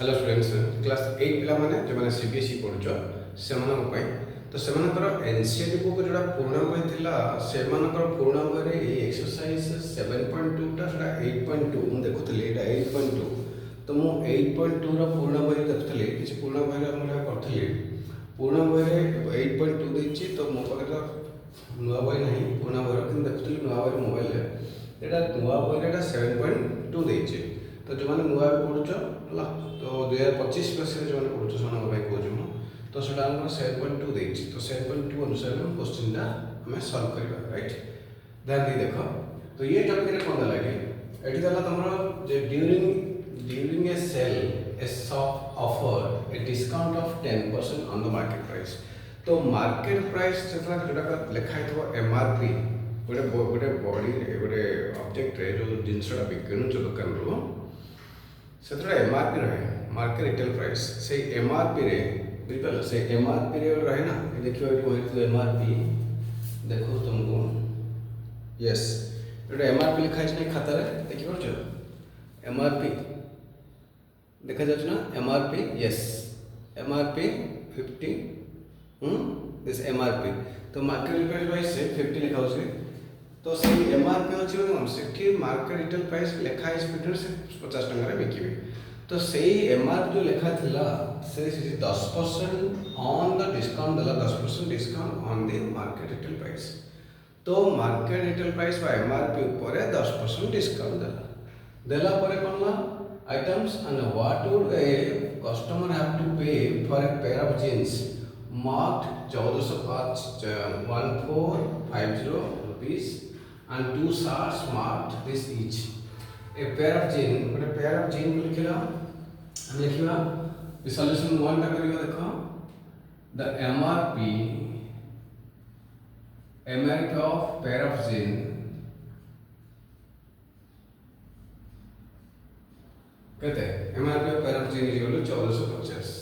Hello students class 8 पिला माने जो माने सीबीएसई पढुछ सेमानक पय तो सेमानकर एनसीईआरटी बुक जोडा पूर्ण बही थिला सेमानकर पूर्ण बही रे एक्सरसाइज 7.2 टा सेटा 8.2 मु देखुतली एटा 8.2 तो मु 8.2 रो पूर्ण बही देखुतली किछ पूर्ण बही रे हम करथली पूर्ण बही रे 8.2 देछि तो मो पाखे तो नुवा बही नाही पूर्ण बही रो किन देखुतली नुवा बही मोबाइल रे एटा नुवा बही रे एटा 7.2 देछि तो जो माने नुवा पढुछ हला तो 2025 वर्ष जो मैंने पढ़ुछ से कहूँ तो से 7.2 देती तो 7.2 अनुसार हम क्वेश्चन आम सल्व करवा राइट ध्यान दी देख तो ये टॉपिक कौन लगे ये देला तुम during a sale a shop offer a discount of 10% on the market price तो मार्केट प्राइस जो लिखाई थो एमआरपी गोटे गोटे बॉडी गोटे ऑब्जेक्ट रे जो जिनसा किणुच दुकान रू से एमआरपी रहे मार्केट रिटेल प्राइस से एमआरपी रे बुझिपाल से एमआरपी रे रहे ना देखिए ये एमआरपी देखो तुमको यस ये एमआरपी लिखा है खाता रे देखि परछो एमआरपी देखा जाछ ना MRP yes MRP 50 this MRP तो मार्केट रिटेल प्राइस से 50 लिखा होছে तो से एमआरपी अच्छी से मार्केट रिटेल प्राइस लिखा है से 50 टंका बिकिबे तो से एमआरपी जो लिखा थिला से 10% ऑन द डिस्काउंट दला 10% discount on the market retail price तो मार्केट रिटेल प्राइस बा एमआरपी ऊपर 10% डिस्काउंट देला परे कोनला items and what would a customer have to pay for a pair of jeans marked 1450 rupees and 2 shirts marked this each a pair of jean गोटे pair of jean को लिखिला हम लिखिबा solution 1 टा करियो देखो the MRP of pair of jean कहते हैं MRP of pair of jean is equal to 1450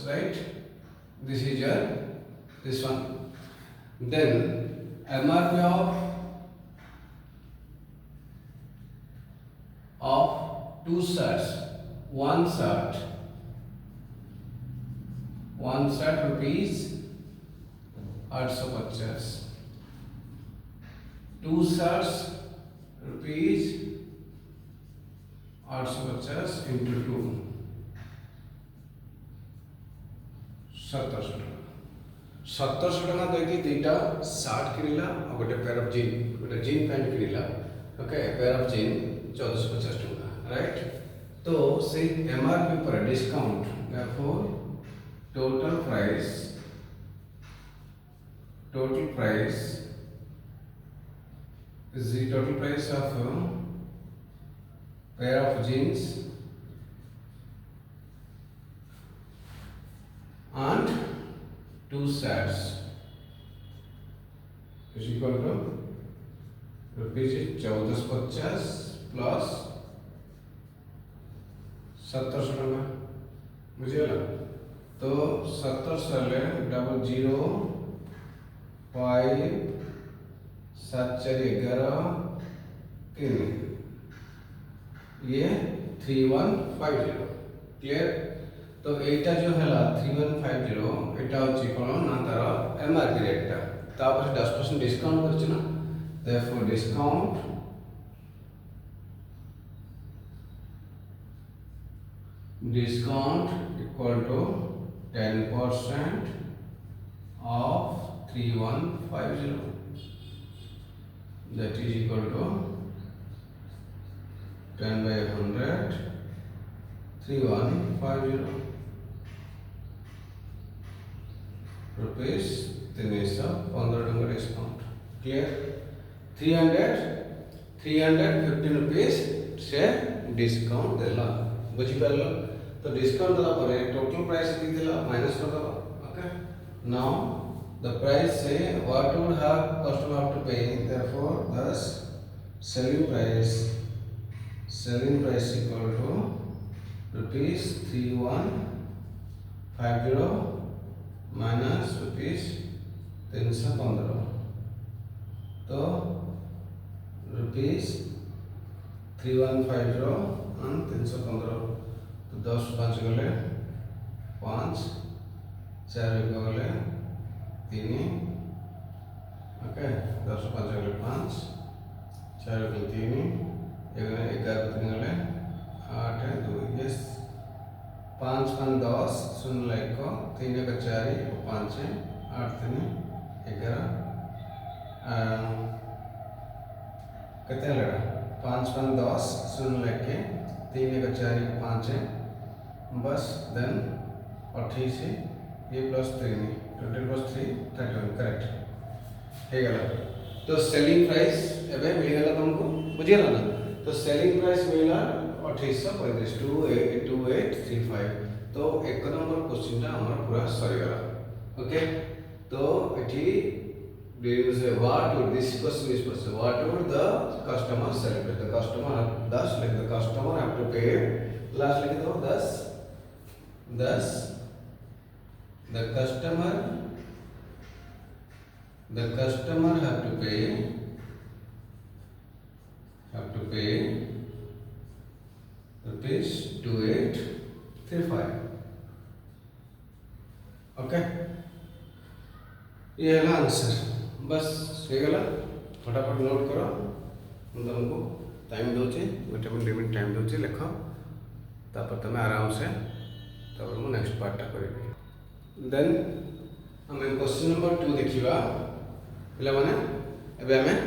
right this is your this one then MRP of two shirts one shirt rupees 850 two shirts rupees 850 into 2 1700 टका देकी दुईटा short किनिला और गोटे pair of jean गोटे jean pant किनिला okay pair of jean 1450 टका right तो से एमआरपी पर discount therefore total price is the total price of pair of jeans and two shirts is equal to rupees 1450 plus 1700 टका बुझिगला तो 1700 ले double 0 5 7 4 11 3 ये 3150 क्लियर तो एटा जो है 3150 एटा होची कोन ना तार एमआरपी रेट ता तापर 10% डिस्काउंट करछ ना therefore discount equal to 10% of 3150 that is equal to 10 by 100 3150 rupees 315 टका डिस्काउंट क्लियर 315 रुपीस से डिस्काउंट देला बुझी पारलो तो डिस्काउंट देला परे टोटल प्राइस दी देला माइनस कर दबा okay now the price say what would have customer have to pay therefore thus selling price equal to rupees 3150 minus rupees 315 तो rupees 3150 315 तो 10 5 गले 5 4 गले 3 ओके 10 5 गले 5 4 गले 3 11 3 गले 8 2 यस 5 5 10 0 1 3 1 4 5 8 3 11 कितने लगा 5 5 10 0 1 3 1 4 5 बस देन 28 ये प्लस 3 20 प्लस 3 31 करेक्ट हे गला तो सेलिंग प्राइस एबे मिल गला तुमको बुझियला ना तो सेलिंग प्राइस मिला 2835 2835 तो एक नंबर क्वेश्चन टा हमर पूरा सरी गला ओके तो एठी what would this question is possible what would the customer celebrate the customer thus like the customer have to pay last लिख दो thus the customer have to pay rupees 2835 okay ये है आंसर बस हो गला फटाफट नोट करो मैं तुमको टाइम दूचे गोटे मिनट 2 मिनट टाइम दूचे लिख तापर तुम आराम से तापर मैं नेक्स्ट पार्ट करी देन हमें क्वेश्चन नंबर 2 देखिबा पिला माने एबे हमें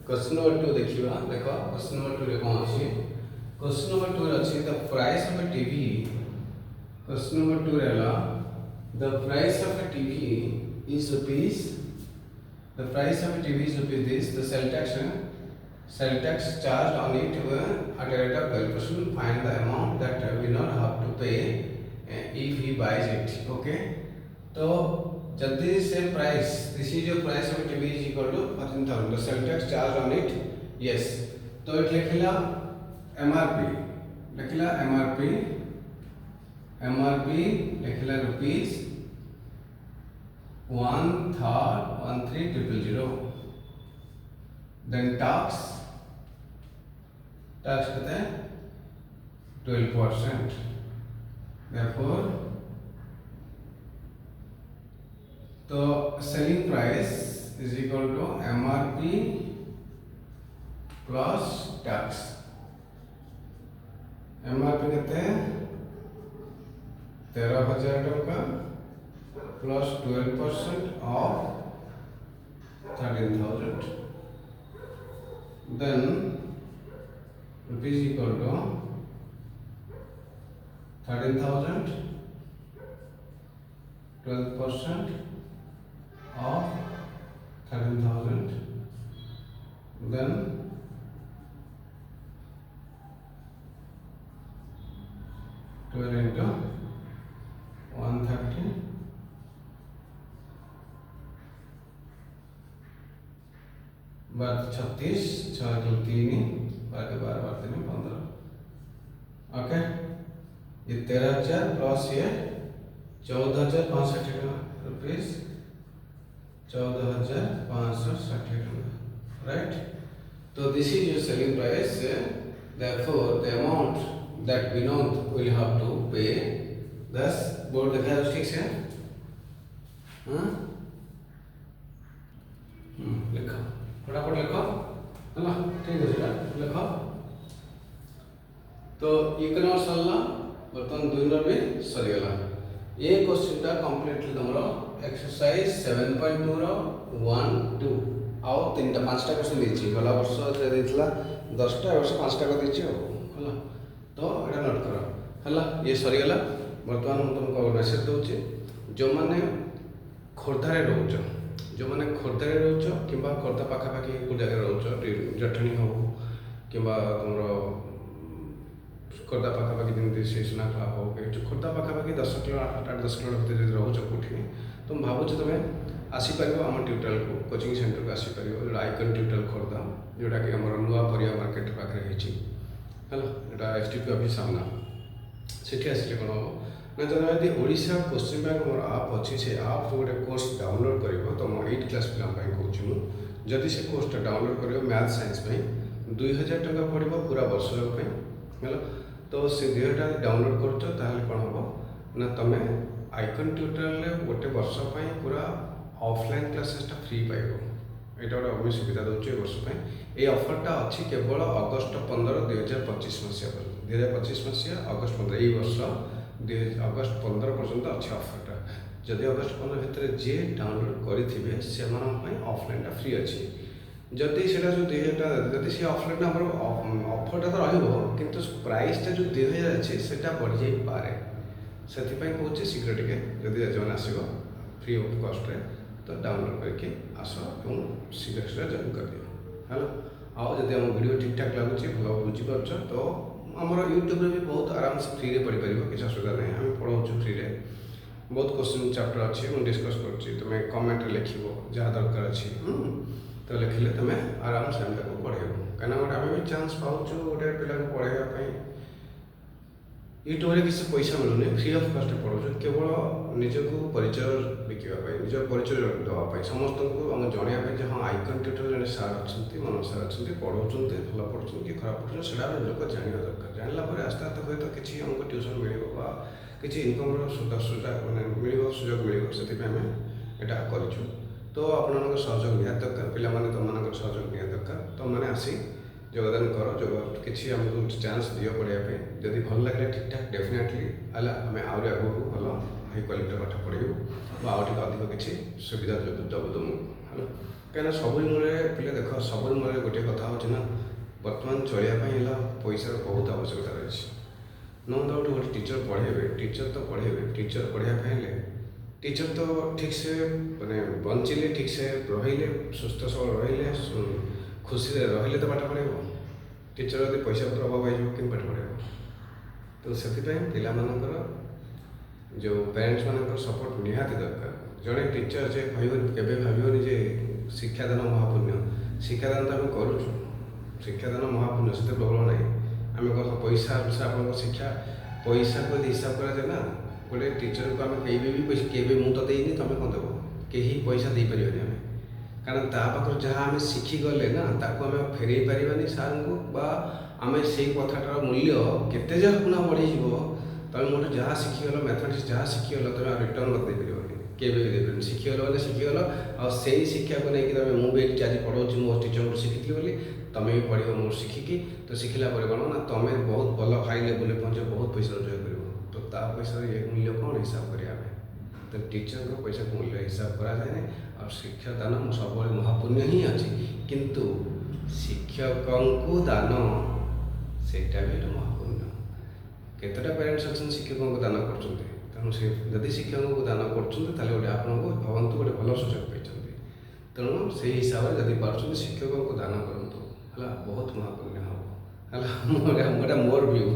क्वेश्चन नंबर 2 देखिबा देखो क्वेश्चन नंबर 2 रे कोन अछि क्वेश्चन नंबर 2 रे अछि the price of a TV question number 2 रे ला the price of a TV is rupees the price of a TV is rupees this the sell tax charged on it at a rate of 12% find the amount that we not have to pay if he buys it okay तो जल्दी से price this is your price of TV is equal to 15000 the sell tax charged on it yes तो it लिखला MRP लिखला rupees 1300 then tax कहते हैं 12% therefore तो selling price is equal to MRP plus tax MRP कहते हैं 13,000 टका plus 12% of 13,000 then rupees equal to 13,000 12% of 13,000 then 12 into 130 bar 36 6 2 3 bar 12 3 15 okay ये 13,000 प्लस ये 14,560 रुपीस 14,560 राइट तो this is your selling price therefore the amount that Vinod will have to pay thus board देखा है ठीक से हाँ लिखा फटाफट लिखो है ना ठीक है लिखो तो एक नंबर सरला बर्तमान 2 नंबर भी सरीगला ये क्वेश्चन टा कंप्लीटली तुमरो एक्सरसाइज 7.2 रो 1 2 आउ 3टा 5टा क्वेश्चन देछि गला वर्ष जे देथिला 10टा वर्ष 5टा को देछि होला तो एटा नोट करो हला ये सरीगला बर्तमान हम तुमको मेसेज दउछि जो माने खोर्धारे रहउछ जो मैंने खोर्धारे रोच कि खोर्धा पाखापाखि को जगह रोच जटणी हो कि तुम खोर्धा पाखापाखि जमी सुनाखला हो कि खोर्धा पाखापाखि 10 किलोमीटर 8-10 किलोमीटर भर रोच कौटी तुम भावुच तुम आसीपर आम ट्यूटोरियल को कोचिंग सेंटर को आसीपर जो आइकन ट्यूटोरियल खोर्धा जोटा कि आम नुआ परिया मार्केट पाखे है यहाँ एसटीपी ऑफिस सामना सेठी आसिले कौन हम ना जब ओडिशा क्वेश्चन बैंक मोर आप अच्छी से आप जो गोटे कोर्स डाउनलोड कर तो मो 8 क्लास पिला कहूँ जदि से कोर्सटा डाउनलोड कर मैथ साइंस 2000 टका पड़ो पूरा वर्ष है तो से दुईटा डाउनलोड कर कौन हम ना तुम आइकन ट्यूटोरियल गोटे वर्ष पूरा ऑफलाइन क्लासेसटा फ्री पाइब। यहाँ गोटे अभी सुविधा दूसरे वर्ष ये ऑफरटा अच्छी केवल अगस्ट 15 2025 मसीहा पर 2025 मसीहा अगस्ट 15 यही वर्ष अगस्ट 15 पर्यंत अच्छे ऑफरटा जदि अगस्ट 15 भितर जी डाउनलोड करेंगे से ऑफलाइनटा फ्री अच्छी जदि से जो 2000 जदि से ऑफलाइन ऑफरटा तो रु प्राइसटा जो 2000 अच्छे से बढ़ जापे से कौन शीघ्र टे जदि जो आसो फ्री ऑफ कॉस्ट तो डाउनलोड करके आस शीघ्र शीघ्र जॉइन कर दियो है आदि आम वीडियो ठीक ठाक लगुच भल बुझीपार तो आमर यूट्यूब भी बहुत आराम से फ्री पढ़ी पार किसी असुविधा नहीं आम पढ़ाऊँ फ्री बहुत क्वेश्चन चैप्टर अच्छी मुझे डिस्कस कर तुम कमेंट लिख जहाँ दरकार अच्छी तो लिखिले तुम आराम से पढ़ेब कहीं गोटे आम भी चान्स पाऊँ गोटे पिला पढ़ाई यूट्यूब में किसी पैसा मिलूनी फ्री ऑफ कॉस्ट पढ़ाऊँ केवल निजक परिचय बिकापी निज परिचय देवाई समस्त को आम जनवाई जो हाँ आइकन ट्यूटोरियल जड़े सार अच्छा मन सार अच्छा पढ़ाऊँ भल पढ़ुं कि खराब पढ़ुं से लोक जानवा दरकार जानला आस्ते आस्ते हूँ तो किसी आमको ट्यूशन मिल किसी इनकम मैंने मिल सुजोग मिल से यहाँ करूँ तो आपण सहयोग निहाती दरकार पिलाने तुम सहयोग निहाती दरकार तुम मैंने आसी योगदान कर जो किसी आमको चान्स दियो पढ़ाई जदि भल लगे ठीक ठाक डेफिनेटली है आम आहरी आगू भल हाई क्वालिटी पाठ पढ़ू आगे अधिक किसी सुविधा देव तुमको है कहीं सब मूल्य पे देख सब मूल्य गोटे कथा हो बर्तमान चलिए पैसा बहुत आवश्यकता रही नो डाउट गोटे टीचर पढ़ेबे टीचर तो पढ़ेबे टीचर पढ़ाई टीचर तो ठीक से मैंने बंचिले ठीक से रही सुस्थ सबल रही खुशी से रही तो पाठ पढ़ेब टीचर यदि पैसा पत्र अभाव हो पाठ पढ़ेब तो से पिलाମାନଙ୍କର जो पेरेंट्स मान सपोर्ट निहाती दरकार जड़े टीचर जे केवे भावनी जे शिक्षादान महापुण्य शिक्षादान तो आम करूँ शिक्षादान महापुण्य से प्रॉब्लम ना आम कह पैसा अनुसार आप शिक्षा पैसा को हिसाब करा ना गोटे टीचर को आम केवे मुझे देनी तुम कौन देव कहीं पैसा दे पारे आम कारण ता पाखर जहाँ आम शिखिगले ना ताको आम फेर पारानी सार को आम से कथाटार मूल्य केते जहाँ पुनः बढ़ी तुम गोटे जहाँ शिखिगल मैथमेटिक्स जहाँ शिखिगल तुम रिटर्न मत देपर केवे भी देपर शिखिगल मैंने शिखिगल आई शिक्षा को लेकिन तुम मुझे आज पढ़ाऊँ मो टीचर शिखी बोली तुम भी पढ़ मोर शिखिकी तो शिखला कौन ना तुम बहुत भल हाई लेवल पहुँच बहुत पैसा रोजगार कर तो ता पैसा ये मूल्य कौन हिसाब करें तो टीचर को पैसा मूल्य हिसाब करा जाए और शिक्षादान सब महापुण्य ही अच्छी किंतु शिक्षक को दान से महापुण्य केतटा पेरेंट्स अच्छा शिक्षकों को दान कर तेणु से जदि शिक्षकों को दान कर आपको भावतु गोटे भल सुजोग पाई तेणु से हिसाब से जब पार्टी शिक्षकों को दान करूँ है बहुत महापुण्य हम है मोर व्यू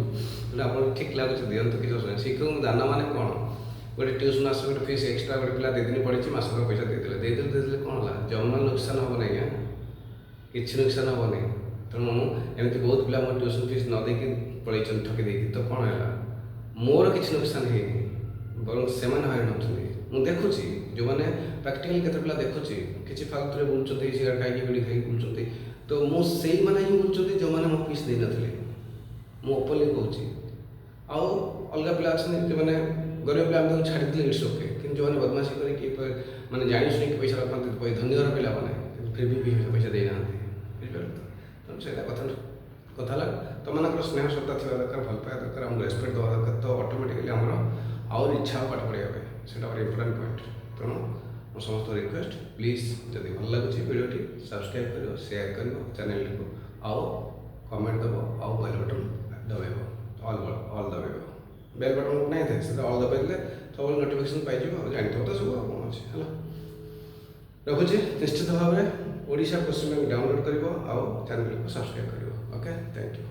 आप ठीक लगुच दिंतु किसी शिक्षकों को दान मान कौन गोटे ट्यूशन आस गोटे फीस एक्सट्रा गोटे पिला 2 दिन पढ़ी मासक पैसा देते कौन है जमा नुकसान हम ना आज्ञा किसी नुकसान हम नहीं तेणु एमती बहुत पिला मोर ट्यूशन फीस न देकी पलि ठकी देकी तो कौन है मोर किसी नुकसान है बर से हईराण होती मुझे देखुची जो मैंने प्राक्टिकली केते पिला देखुची किसी फालतू बुलूँ सिगारेट खाई बीड़ी खाई बुलूँ तो मुझे मैंने ही बुलूँ जो मैंने मो फीस दे नी मु ओपनली कहूँ आउ अलग पिला अच्छा जो मैंने गरीब पिला आम छाड़ी दिले इट्स ओके कि जो मैंने बदमाशी करके मैंने जानी शुणी पैसा रखते धनी घर पिला मैंने फिर भी पैसा देना बुझे तो से कथा लग तुम स्नेह श्रद्धा थी दरकार भल पाया दरकार आम रेस्पेक्ट देवा दरकार तो ऑटोमेटिकली आम आउर इच्छा पाठ पढ़ाई से इम्पोर्टाट पॉइंट तेणु मो समस्त रिक्वेस्ट प्लीज जब भल लगुच वीडियोटी सब्सक्राइब कर शेयर कर चैनल को आओ कमेंट दब आउ बेल बटन दबेब ऑल दबेब बेल बटन नहीं थे से ऑल दबाइले सब नोटिफिकेशन पाई जान तो सब कौन अच्छे है रखुचे निश्चित भाव में ओडिशा पश्चिम डाउनलोड कर चैनल को सब्सक्राइब कर ओके थैंक यू।